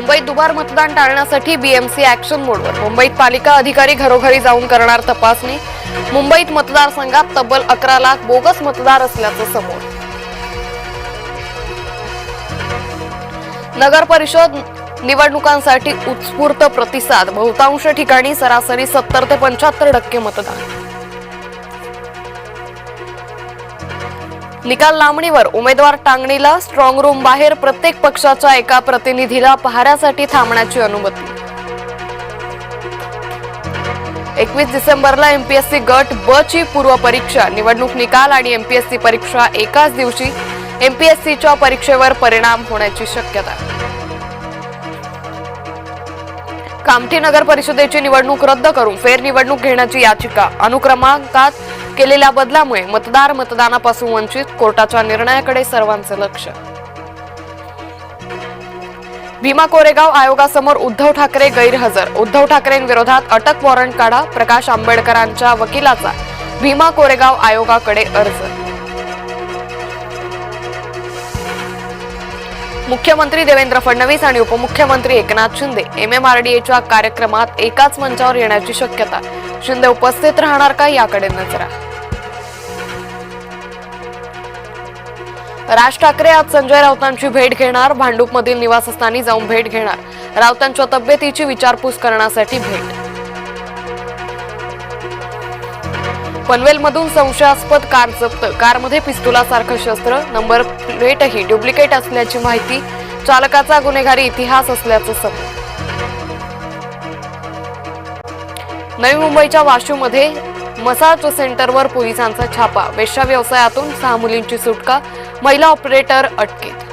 मुंबईत दुबार मतदान टाळण्यासाठी बीएमसी ऍक्शन मोडवर. मुंबईत पालिका अधिकारी घरोघरी जाऊन करणार तपासणी. मुंबईत मतदारसंघात तब्बल 11 लाख बोगस मतदार असल्याचं समोर. नगर परिषद निवडणुकांसाठी उत्स्फूर्त प्रतिसाद. बहुतांश ठिकाणी सरासरी 70 ते 75% मतदान. निकाल लांबणीवर. उमेदवार टांगणीला. स्ट्रॉंग रूम बाहेर प्रत्येक पक्षाच्या एका प्रतिनिधीला पहाऱ्यासाठी थांबण्याची अनुमती. 21 डिसेंबरला एमपीएससी गट ब ची पूर्व परीक्षा. निवडणूक निकाल आणि एमपीएससी परीक्षा एकाच दिवशी. एमपीएससीच्या परीक्षेवर परिणाम होण्याची शक्यता. कामठी नगर परिषदेची निवडणूक रद्द करून फेरनिवडणूक घेण्याची याचिका. अनुक्रमांकात केलेल्या बदलामुळे मतदार मतदानापासून वंचित. कोर्टाच्या निर्णयाकडे सर्वांचे लक्ष. भीमा कोरेगाव आयोगासमोर उद्धव ठाकरे गैरहजर. उद्धव ठाकरेंविरोधात अटक वॉरंट काढा. प्रकाश आंबेडकरांच्या वकिलाचा भीमा कोरेगाव आयोगाकडे अर्ज. मुख्यमंत्री देवेंद्र फडणवीस आणि उपमुख्यमंत्री एकनाथ शिंदे एमएमआरडीएच्या कार्यक्रमात एकाच मंचावर येण्याची शक्यता. शिंदे उपस्थित राहणार का याकडे नजर. राज ठाकरे आज संजय राऊतांची भेट घेणार. भांडूपमधील निवासस्थानी जाऊन भेट घेणार. राऊतांच्या तब्येतीची विचारपूस करण्यासाठी भेट. पनवेलमधून संशयास्पद कार जप्त. कारमध्ये पिस्तुलासारखं शस्त्र. नंबर प्लेटही डुप्लिकेट असल्याची माहिती. चालकाचा गुन्हेगारी इतिहास असल्याचं समोर. नवी मुंबईच्या वाशीमध्ये मसाज सेंटरवर पोलिसांचा छापा. वेश्या व्यवसायातून 6 मुलींची सुटका. महिला ऑपरेटर अटकेत.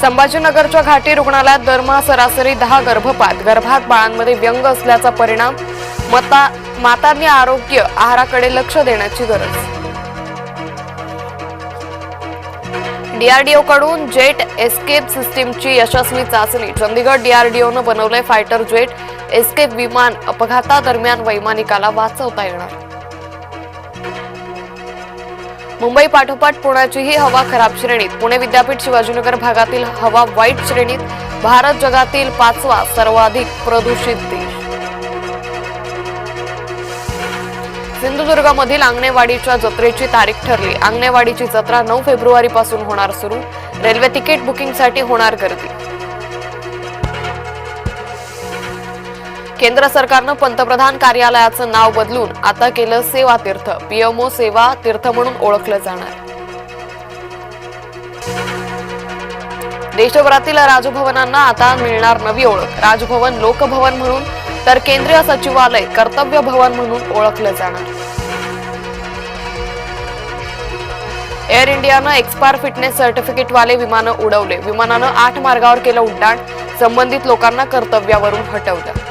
संभाजीनगरच्या घाटी रुग्णालयात दरमहा सरासरी 10 गर्भपात. गर्भात बाळांमध्ये व्यंग असल्याचा परिणाम. मातांनी आरोग्य आहाराकडे लक्ष देण्याची गरज. डीआरडीओ कडून जेट एस्केप सिस्टीमची यशस्वी चाचणी. चंदीगड डीआरडीओनं बनवलंय फायटर जेट एस्केप विमान. अपघातादरम्यान वैमानिकाला वाचवता येणार. मुंबई पाठोपाठ पुण्याचीही हवा खराब श्रेणीत. पुणे विद्यापीठ शिवाजीनगर भागातील हवा वाईट श्रेणीत. भारत जगातील 5वा सर्वाधिक प्रदूषित देश. सिंधुदुर्गमधील आंगणेवाडीच्या जत्रेची तारीख ठरली. आंगणेवाडीची जत्रा 9 फेब्रुवारी पासून होणार सुरू. रेल्वे तिकीट बुकिंगसाठी होणार गर्दी. केंद्र सरकारनं पंतप्रधान कार्यालयाचं नाव बदलून आता केलं सेवा तीर्थ. पीएमओ सेवा तीर्थ म्हणून ओळखलं जाणार. देशभरातील राजभवनांना आता मिळणार नवी ओळख. राजभवन लोकभवन म्हणून तर केंद्रीय सचिवालय कर्तव्य भवन म्हणून ओळखलं जाणार. एअर इंडियानं एक्सपायर फिटनेस सर्टिफिकेटवाले विमानं उडवले. विमानानं 8 मार्गावर केलं उड्डाण. संबंधित लोकांना कर्तव्यावरून हटवलं.